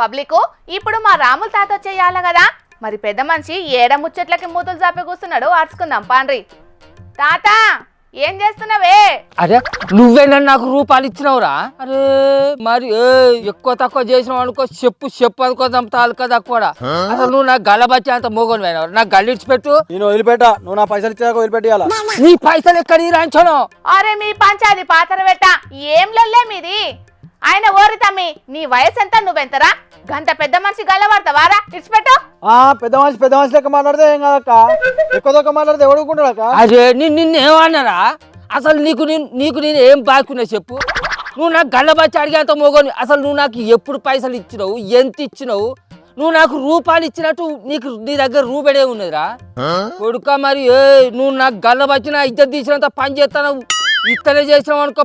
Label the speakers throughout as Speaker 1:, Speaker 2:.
Speaker 1: Public ఇప్పుడు మా రాముల తాత వచ్చేయాల కదా మరి పెద్ద మనిషి ఏడ ముచ్చట్లకి మూతులు చాపి కూస్తున్నాడు అర్చుకుందాం పాండ్రి. తాత ఏం చేస్తున్నావే?
Speaker 2: అరే నువ్వేనా నాకు రూపాయలు ఇచ్చినావురా? అరే మరి ఎక్కువ తక్కువ చేసినావు అనుకో చెప్పు అనుకో చంపుతాను కదా కూడా. అసలు నువ్వు నాకు గల్లబచ్చి అంత మోగొని పోయినావు. నాకు గల్లి ఇచ్చిపెట్టు.
Speaker 3: నేను వదిలిపెట్టా. నువ్వు నా పైసలు ఇచ్చాక వదిలిపెట్టాల.
Speaker 2: నీ పైసలు ఎక్కడ రాంచను?
Speaker 1: అరే మీ పంచాది పాతర పెట్ట ఏం లొల్లే మీది. ఆయన ఓరి తమ్మి నీ వయసు ఎంత నువ్వెంతరా? గంట పెద్ద మనిషి గల్లబడతావారా? ఇచ్చిపెట్టు.
Speaker 3: పెద్ద మనిషి లెక్క మాట్లాడితే ఏం కాదక్క. ఎక్కువ దొక్క మాట్లాడితే ఎవడుకుంటాడక్క?
Speaker 2: అరే నిన్నేమన్నారా? అసలు నీకు నేను ఏం బాకున్నా చెప్పు. నువ్వు నాకు గల్లబచ్చి అడిగేంత మోగొని. అసలు నువ్వు నాకు ఎప్పుడు పైసలు ఇచ్చినావు, ఎంత ఇచ్చినావు? నువ్వు నాకు రూపాయలు ఇచ్చినట్టు నీ దగ్గర రూపాయే ఉన్నదిరా కొడుక. మరి నువ్వు నాకు గల్లబచ్చి నా ఇద్దరు తీసినంత పని చేస్తాను. ఇతనే చేసినావు అనుకో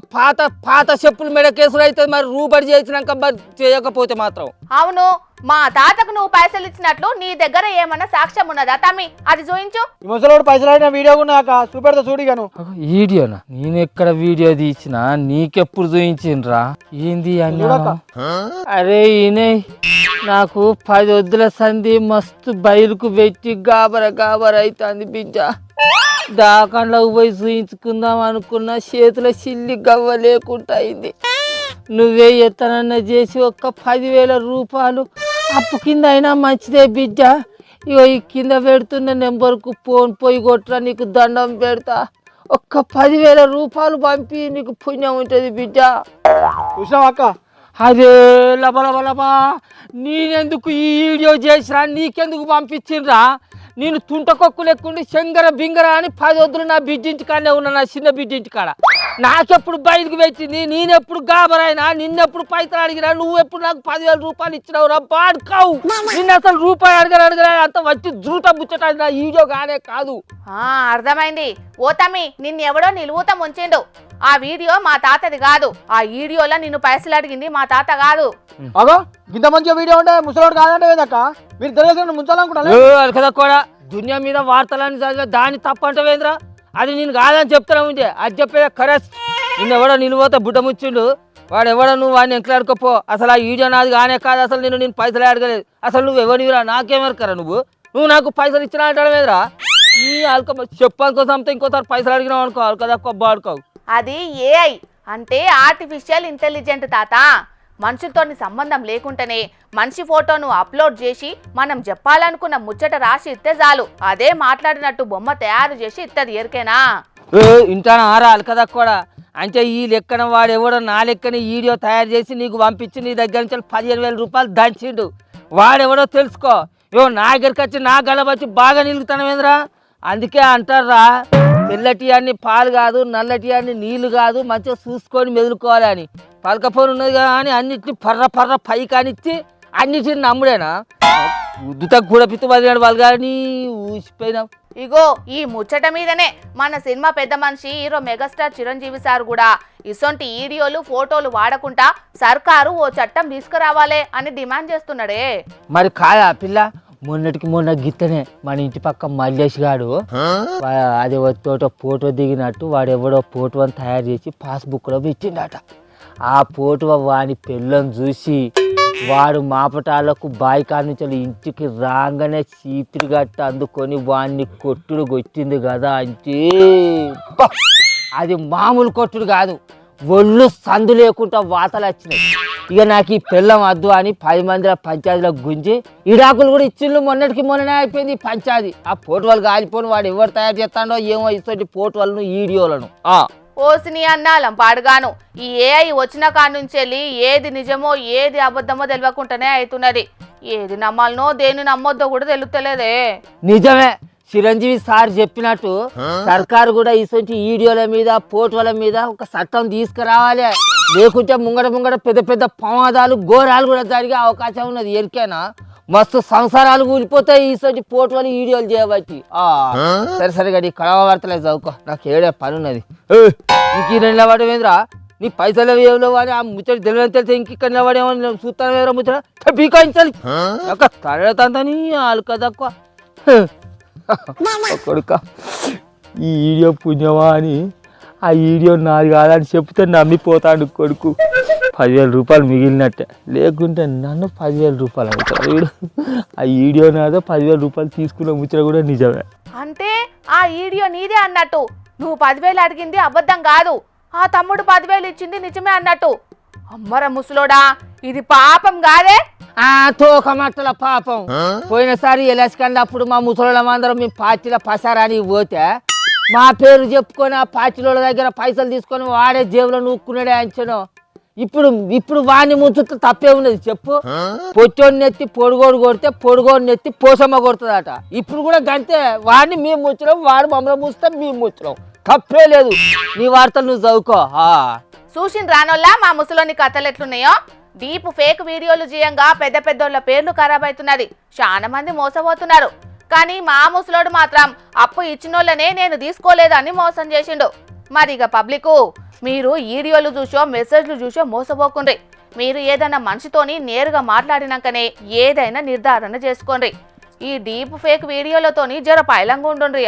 Speaker 2: పాత చెప్పులు మెడ కేసులు అయితే మరి రూపాయి చేసినాక మరి చేయకపోతే మాత్రం.
Speaker 1: అవును మా తాతకు నువ్వు పైసలు ఇచ్చినట్లు నీ దగ్గర ఏమన్నా సాక్ష్యం ఉన్నదా తమ్మి? అది చూయించు.
Speaker 3: ముసలోడు పైసలు ఆడిన వీడియో ఉన్నాక చూపెడతా చూడిగాను.
Speaker 2: వీడియోనా? నేను ఎక్కడ వీడియో తీసినా నీకెప్పుడు చూయించిండ్రా? ఏంది అన్నా? అరే ఈయనే నాకు 10 వద్దుల సంధి మస్తు బయలుకు పెట్టి గాబర అవుతుంది బిడ్డ. దాకండ్లకు పోయి చూయించుకుందాం అనుకున్న చేతిలో చిల్లి గవ్వ లేకుండా అయింది. నువ్వే ఎత్తనన్నా చేసి ఒక్క 10,000 రూపాయలు అప్పు కింద అయినా మంచిదే బిడ్డ. ఇగో ఈ కింద పెడుతున్న నెంబర్కు ఫోన్ పోయి కొట్టరా, నీకు దండం పెడతా. ఒక్క 10,000 రూపాయలు పంపి నీకు పుణ్యం ఉంటుంది బిడ్డ.
Speaker 3: చూసినావా అక్క?
Speaker 2: అదే లబలబలబా నేనెందుకు ఈ వీడియో చేసిరా? నీకెందుకు పంపించిండ్రా? నేను తుంటకొక్కు లెక్కుండి శంగర బింగర అని 10 వద్దులు నా బిడ్డింటి కాడనే ఉన్నా, నా చిన్న బిడ్డింటి కాడ. నాకెప్పుడు బయటకు పెట్టింది? నేనెప్పుడు గాబరైనా? నిన్నెప్పుడు పైసలు అడిగినా? నువ్వెప్పుడు నాకు 10,000 రూపాయలు ఇచ్చినావు రా బాడుకావు? నిన్న అసలు రూపాయి అడగరా అంత వచ్చి జూట ముచ్చట నా వీడియో కానే కాదు.
Speaker 1: అర్థమైంది. ఓ తమ్మి నిన్నెవడో నిలువుత ముంచిండు. ఆ వీడియో మా తాతది కాదు. ఆ వీడియోలో నిన్ను పైసలు అడిగింది మా తాత కాదు.
Speaker 3: అగో ఇంత మంచిగా వీడియో ఉంటే ముసలోడు కాదంటే ఏదక్క? మీరు తెలియదు ముంచాలనుకుంటా
Speaker 2: కదా కూడా దునియా మీద వార్తలని చదివే దాన్ని తప్పంటవేంద్రా? అది నేను కాదని చెప్తాను ఉంటే అది చెప్పేది కరెక్ట్. నిన్నెవడో నిలువతో బుట్ట ముచ్చిండు. వాడు ఎవడో నువ్వు వాడిని ఎంకలాడుకోపో. అసలు ఆ వీడియో నాది కానే కాదు. అసలు నేను పైసలే అడగలేదు. అసలు నువ్వు ఎవరివిరా? నాకేమెరకరా? నువ్వు నాకు పైసలు ఇచ్చినా అంటాడమేదిరా? నీ అల్క చెప్పానుకో సంత ఇంకోసారి పైసలు అడిగినావు అనుకో అల్కదా బాడుకోవు.
Speaker 1: అది ఏఐ అంటే ఆర్టిఫిషియల్ ఇంటెలిజెంట్ తాత. మనుషులతో సంబంధం లేకుండానే మనిషి ఫోటోను అప్లోడ్ చేసి మనం చెప్పాలనుకున్న ముచ్చట రాసి ఇస్తే చాలు అదే మాట్లాడినట్టు బొమ్మ తయారు చేసి ఇత్తది. ఎరికేనా?
Speaker 2: ఇంటానా ఆరాలి కదా కూడా. అంటే ఈ లెక్కన వాడు ఎవడో నా లెక్కన వీడియో తయారు చేసి నీకు పంపించి నీ దగ్గర నుంచి 15,000 రూపాయలు దంచిండు. వాడెవడో తెలుసుకో. నా దగ్గరికి వచ్చి నా గలబచ్చి బాగా నిలుగుతానమేంద్రా? అందుకే అంటారా తెల్లటి అన్ని పాలు కాదు, నల్లటి అన్ని నీళ్లు కాదు, మంచిగా చూసుకొని మెదులుకోవాలి అని. పలకపోని ఉన్నది కదా అని అన్నిటిని పర్ర పై కానిచ్చి అన్నిటిని నమ్ముడేనా? ఉద్దుత కూడా పిత్తు బదిలాడు వాళ్ళు కానీ ఊసిపోయినావు.
Speaker 1: ఇగో ఈ ముచ్చట మీదనే మన సినిమా పెద్ద మనిషి హీరో మెగాస్టార్ చిరంజీవి సార్ కూడా ఇసొంటి వీడియోలు ఫోటోలు వాడకుండా సర్కారు ఓ చట్టం తీసుకురావాలే అని డిమాండ్ చేస్తున్నాడే.
Speaker 2: మరి కాదా పిల్ల? మొన్నటికి మొన్న గిత్తనే మన ఇంటి పక్క మల్లేష్ గాడు అది తోట ఫోటో దిగినట్టు వాడు ఎవడో ఫోటో అని తయారు చేసి పాస్బుక్ లో పెట్టిండట. ఆ ఫోటో వాని పిల్లని చూసి వాడు మాపటాలకు బాయికాడ నుంచి ఇంటికి రాగానే చీపిరి గట్ట అందుకొని వాడిని కొట్టుడు కొట్టింది కదా. అంటే అది మామూలు కొట్టుడు కాదు, ఒళ్ళు సందు లేకుండా వాతలు వచ్చినాయి. ఇక నాకు ఈ పిల్లం వద్దు అని 10 మంది పంచాయతీలో గుంజి ఇడాకులు కూడా ఇచ్చిండ్రు. మొన్నటికి మొన్ననే అయిపోయింది పంచాయతీ. ఆ ఫోటోలు కాలిపోను వాడు ఎవరు తయారు చేస్తాడో ఏమో ఇటువంటి ఫోటోలను వీడియోలను.
Speaker 1: ఓసిని అన్నాలం పాడుగాను ఈ ఏఐ వచ్చిన కాడ నుంచి వెళ్ళి ఏది నిజమో ఏది అబద్ధమో తెలియకుండానే అవుతున్నది. ఏది నమ్మాలనో దేని నమ్మొద్దో కూడా తెలుస్తలేదే.
Speaker 2: నిజమే చిరంజీవి సార్ చెప్పినట్టు సర్కారు కూడా ఇటువంటి వీడియోల మీద ఫోటోల మీద ఒక చట్టం తీసుకురావాలి. లేకుంటే ముంగడ పెద్ద ప్రమాదాలు ఘోరాలు కూడా జరిగే అవకాశం ఉన్నది. ఎరికేనా? మస్తు సంసారాలు కూలిపోతాయి ఇటువంటి ఫోటోలు వీడియోలు చేయబట్టి. సరే గడి కడవ వార్తలే చదువుకో, నాకు ఏడే పని ఉన్నది. ఇంక నిలబడమేంద్రా? నీ పైసలు ఏమో అని ఆ ముచ్చట తెలియని ఇంక నిలబడేమో చూస్తాను వేరే ముచ్చట బీకాయించాలి తడతంతని ఆలుక తక్కువ కొడుక. ఈ వీడియో పుణ్యమా అని ఆ వీడియో నాది కాదని చెప్తే నమ్మిపోతాడు కొడుకు. 10,000 రూపాయలు మిగిలినట్టే, లేకుంటే నన్ను 10,000 రూపాయలు అవుతాడు వీడు. ఆ వీడియో నాదో 10,000 రూపాయలు తీసుకున్న ముచ్చట కూడా నిజమే.
Speaker 1: అంటే ఆ వీడియో నీదే అన్నట్టు, నువ్వు 10,000 అడిగింది అబద్ధం కాదు, ఆ తమ్ముడు 10,000 ఇచ్చింది నిజమే అన్నట్టు. అమ్మర ముసలోడా, ఇది పాపం కాదే?
Speaker 2: ఆ తోకమట్టల పాపం. పోయినసారి ఎలక్షన్ అప్పుడు మా ముసలోళ్ళం అందరం మేము పార్టీల పసారానికి పోతే మా పేరు చెప్పుకొని ఆ పార్టీల దగ్గర పైసలు తీసుకొని వాడే జేబులో నూక్కున్నాడే అంచను. ఇప్పుడు వాడిని ముంచుతో తప్పే ఉన్నది చెప్పు. పొచ్చోడిని ఎత్తి పొడుగోడు కొడితే పొడుగోడిని ఎత్తి పోసమ్మ కొడుతుందట. ఇప్పుడు కూడా గంతే, వాడిని మేము ముచ్చడం, వాడు మమ్మల్ని ముస్తాం, మేము ముచ్చడం, తప్పే లేదు. నీ వార్తలు నువ్వు చదువుకో.
Speaker 1: చూసిన రానోళ్ళ మా ముసలోని కథలు ఎట్లున్నాయో. డీప్ ఫేక్ వీడియోలు చేయంగా పెద్ద పెద్దోళ్ళ పేర్లు ఖరాబ్ అవుతున్నది, చాలా మంది మోసపోతున్నారు. కానీ మా ముసలోడు మాత్రం అప్పు ఇచ్చినోళ్ళనే నేను తీసుకోలేదని మోసం చేసిండు. మరి ఇక పబ్లిక్, మీరు వీడియోలు చూసో మెసేజ్లు చూసో మోసపోకుండ్రి. మీరు ఏదైనా మనిషితోని నేరుగా మాట్లాడినాకనే ఏదైనా నిర్ధారణ చేసుకోండి. ఈ డీప్ ఫేక్ వీడియోలతోని జర పైలంగా ఉండుండ్రి.